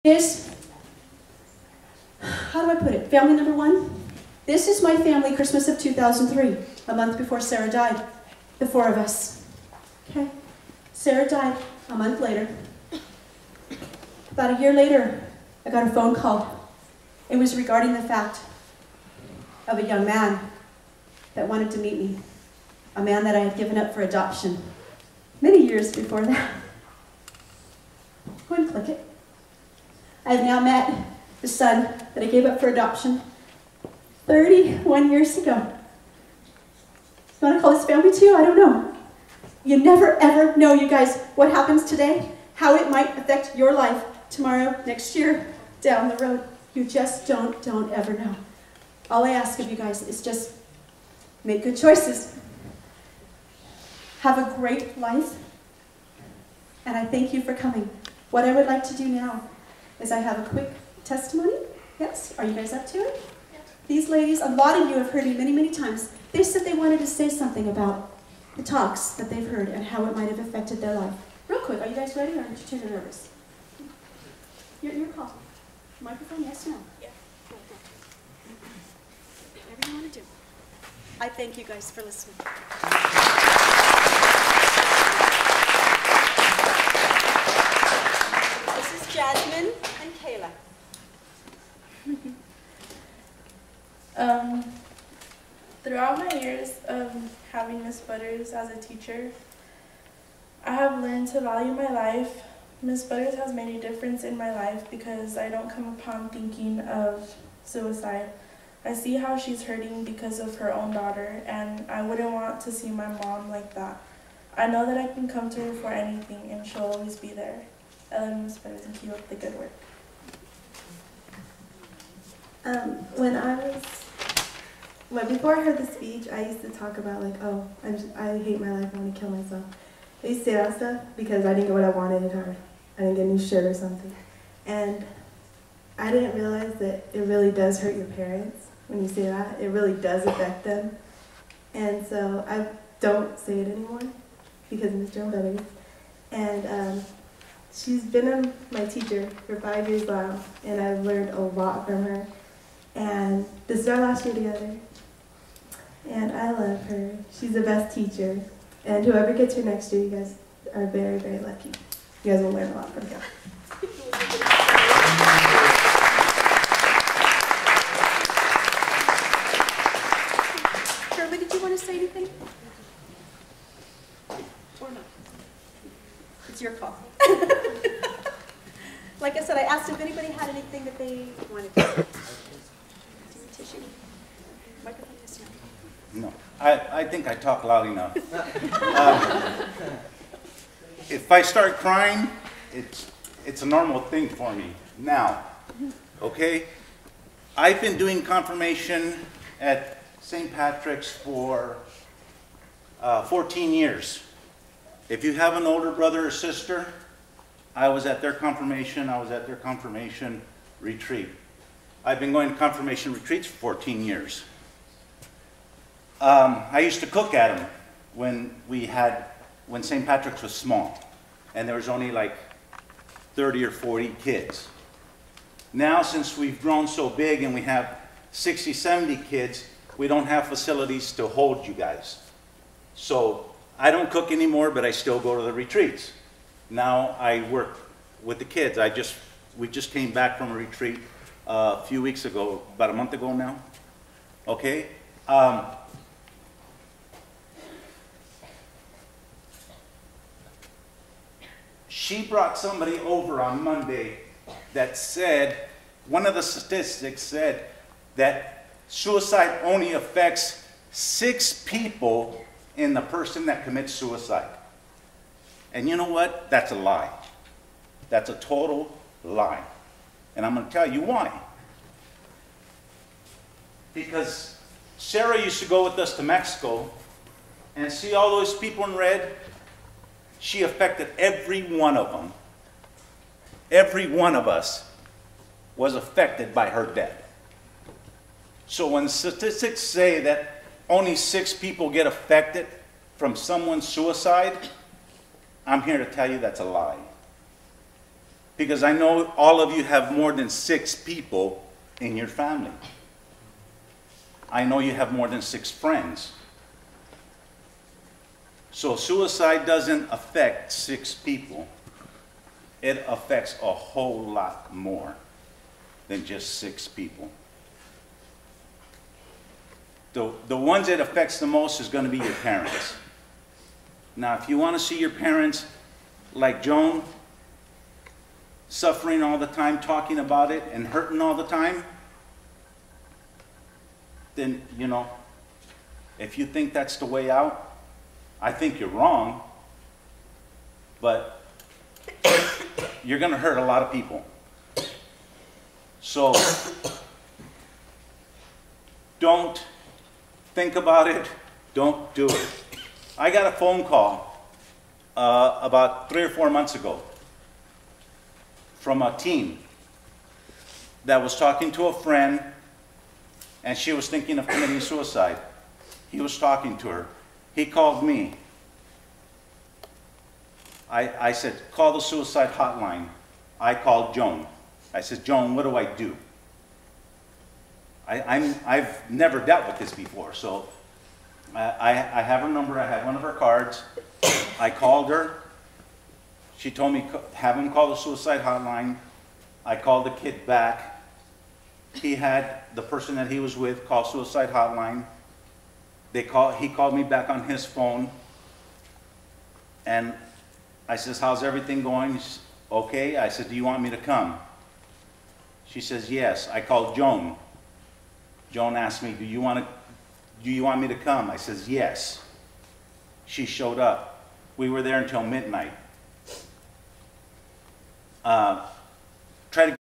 Is, how do I put it, family number one? This is my family Christmas of 2003, a month before S.A.R.A. died, the four of us. Okay? S.A.R.A. died a month later. About a year later, I got a phone call. It was regarding the fact of a young man that wanted to meet me, a man that I had given up for adoption many years before that. Go ahead and click it. I have now met the son that I gave up for adoption 31 years ago. You want to call this family too? I don't know. You never ever know, you guys, what happens today, how it might affect your life tomorrow, next year, down the road. You just don't ever know. All I ask of you guys is just make good choices. Have a great life. And I thank you for coming. What I would like to do now is I have a quick testimony. Yes? Are you guys up to it? Yes. These ladies, a lot of you have heard me many, many times. They said they wanted to say something about the talks that they've heard and how it might have affected their life. Real quick, are you guys ready or are you too nervous? Your call. Microphone, yes or no? Yeah. Whatever you want to do. I thank you guys for listening. This is Jasmine and Kayla. Throughout my years of having Miss Butters as a teacher, I have learned to value my life. Miss Butters has made a difference in my life because I don't come upon thinking of suicide. I see how she's hurting because of her own daughter, and I wouldn't want to see my mom like that. I know that I can come to her for anything, and she'll always be there. I love Miss Butters and keep up the good work. Before I heard the speech, I used to talk about like, oh, I hate my life, I want to kill myself. I used to say that stuff because I didn't get what I wanted in her. I didn't get a new shirt or something. And I didn't realize that it really does hurt your parents when you say that. It really does affect them. And so I don't say it anymore because of Miss Joan Butters. And she's been my teacher for 5 years now, and I've learned a lot from her. And this is our last year together. And I love her. She's the best teacher. And whoever gets her next year, you guys are very, very lucky. You guys will learn a lot from her. Shirley, did you want to say anything? Or not? It's your call. Like I said, I asked if anybody had anything that they wanted to say. Tissue. Microphone, yes, no. No, I think I talk loud enough. If I start crying, it's a normal thing for me now, okay? I've been doing confirmation at St. Patrick's for 14 years. If you have an older brother or sister, I was at their confirmation, I was at their confirmation retreat. I've been going to confirmation retreats for 14 years. I used to cook at them when St. Patrick's was small, and there was only like 30 or 40 kids. Now, since we've grown so big and we have 60, 70 kids, we don't have facilities to hold you guys. So I don't cook anymore, but I still go to the retreats. Now I work with the kids. We just came back from a retreat a few weeks ago, about a month ago now. Okay? She brought somebody over on Monday that said, one of the statistics said that suicide only affects 6 people in the person that commits suicide. And you know what? That's a lie. That's a total lie. And I'm going to tell you why. Because S.A.R.A. used to go with us to Mexico and see all those people in red. She affected every one of them. Every one of us was affected by her death. So when statistics say that only 6 people get affected from someone's suicide, I'm here to tell you that's a lie. Because I know all of you have more than 6 people in your family. I know you have more than 6 friends. So suicide doesn't affect 6 people. It affects a whole lot more than just 6 people. The ones it affects the most is going to be your parents. Now, if you want to see your parents like Joan, suffering all the time, talking about it, and hurting all the time, then, you know, if you think that's the way out, I think you're wrong, but you're going to hurt a lot of people. So, don't think about it, don't do it. I got a phone call about 3 or 4 months ago from a teen that was talking to a friend, and she was thinking of committing suicide. He was talking to her. He called me. I said, call the suicide hotline. I called Joan. I said, Joan, what do I do? I've never dealt with this before, so I have her number. I have one of her cards. I called her. She told me, have him call the suicide hotline. I called the kid back. He had the person that he was with call suicide hotline. He called me back on his phone. And I says, how's everything going? He says, okay. I said, do you want me to come? She says, yes. I called Joan. Joan asked me, do you want me to come? I says, yes. She showed up. We were there until midnight. Try to